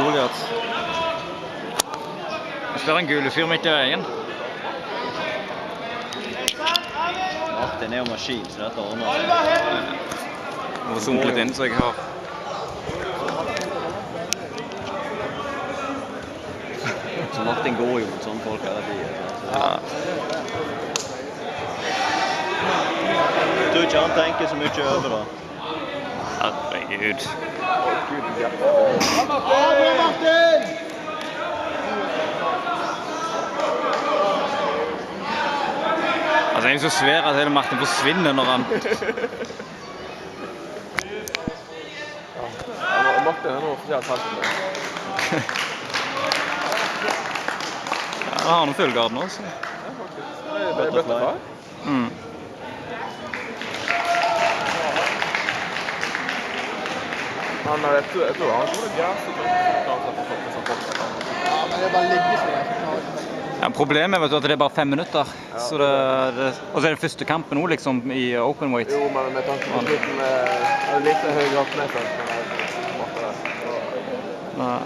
Goliat. Det står en gule fyr midt i veien. Martin jo maskin, så dette ordner seg. Jeg må zoome litt inn, så jeg har... Så Martin går jo mot sånne folk hele tiden. Ja. Jeg tror ikke han tenker så mye over da. Herregud. Bra, Martin! Altså, han er så svær at hele Martin forsvinner når han... Martin er nå offisielt helten. Han har noen fullgarden også. Ja, faktisk. Det er butterfly. Men jeg tror han kommer til jævlig til å klare seg på toppen. Ja, men det er bare ligge så jeg. Ja, problemet er at det er bare 5 minutter. Så og så er det første kampen nå, liksom, i Openweight. Jo, men med tanke på slutten er det litt høyere opp nedført, men jeg smaker det. Nei.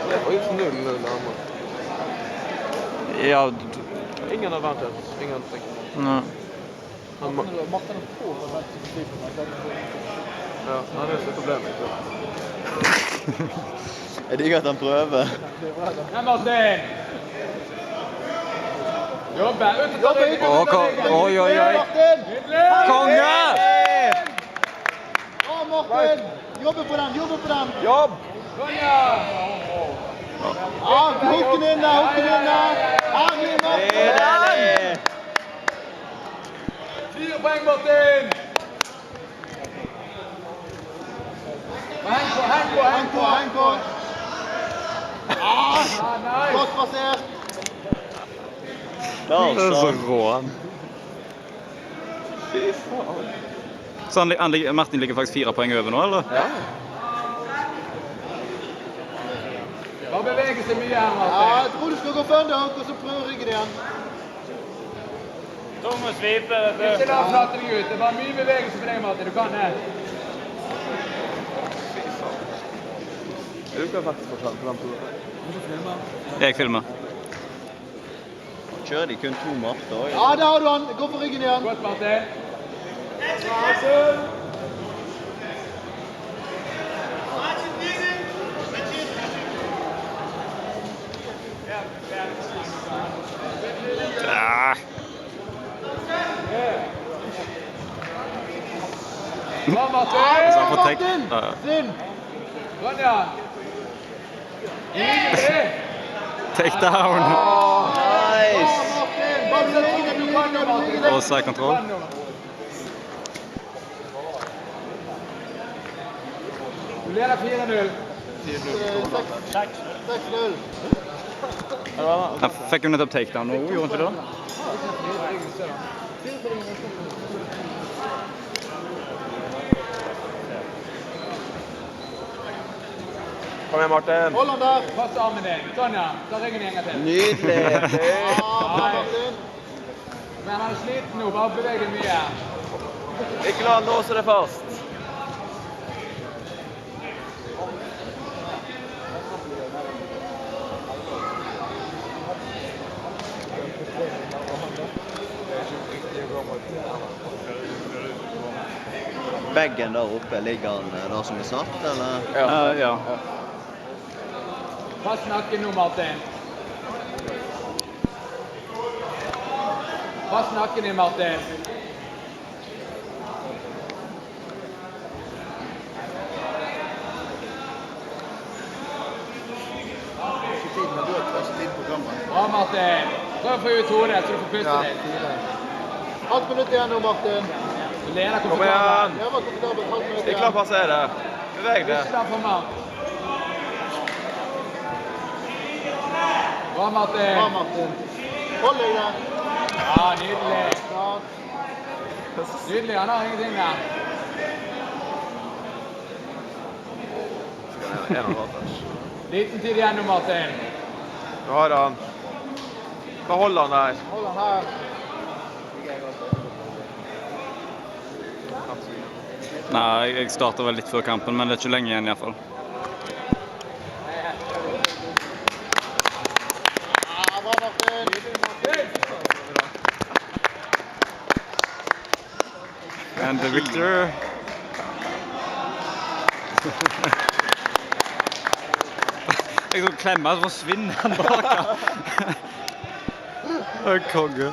Det er faktisk 0-0 nærmere. Ja, Ingen har vant det. Ingenting. nei. Martin er på å vente til typen. Ja, det er det problemet. Jeg digger at han prøver. Ja, Martin! Jobbe! Oi, oi, oi! Konge! Bra, Martin! Jobbe på den! Jobb! Sonja! Ja, hukken inn der! Herlig, Martin! 4 poeng, Martin! Heng på! Godt basert! Det er så rå han. Fy faen! Så Martin ligger faktisk 4 poeng over nå, eller? Ja. Bare beveger seg mye her, Ja, Martin. jeg tror du skal gå føndøk, og så prøve ryggen igjen. Ikke la flate deg ut. Det er bare mye bevegelse for deg, Martin. Du kan det. Du kan faktisk få på den turen. Jeg filmer. Kjører de kun 2 Marter også? Ja, der har du han. Gå for ryggen igjen. Godt, Martin. Ah. Bra, Martin! Så han får take... Sin! Sonja! Take down. Nice! Bare bli liggende, Og side control. Du leder 4-0. 6-0. Han fikk jo nettopp take down nå, gjorde han ikke det? Kom igjen, Martin. Hold han der. Pass armen din. Sonja, ta ryggen en gang til. Nydelig! Ja, Martin. Men han er sliten nå, bare beveger mye. Ikke la han låse det fast. Veggen der oppe, ligger han der som er satt, eller? Ja. Pass nakken nå, Martin. Pass nakken din, Martin. Bra, Martin. Prøv å få ut hodet, så du får puste litt. Halvt minutt igjen nå, Martin. Du leder Kom komfortabelt. igjen. Jeg var komfortabel. Halvt minutt Ikke la igjen. passere. Beveg det. Ikke la for meg. Bra, Martin. Bra, Martin. Hold deg der. Ja, nydelig. Ja. Nydelig, han har ingenting der. Liten tid igjen nå, Martin. Nå har han. Behold han der. Hold han her. Nei, jeg starter vel litt før kampen, men det er ikke lenge igjen i hvert fall. Bra, Martin. And the victor. Jeg skal klemme, så forsvinner han bak. Konge.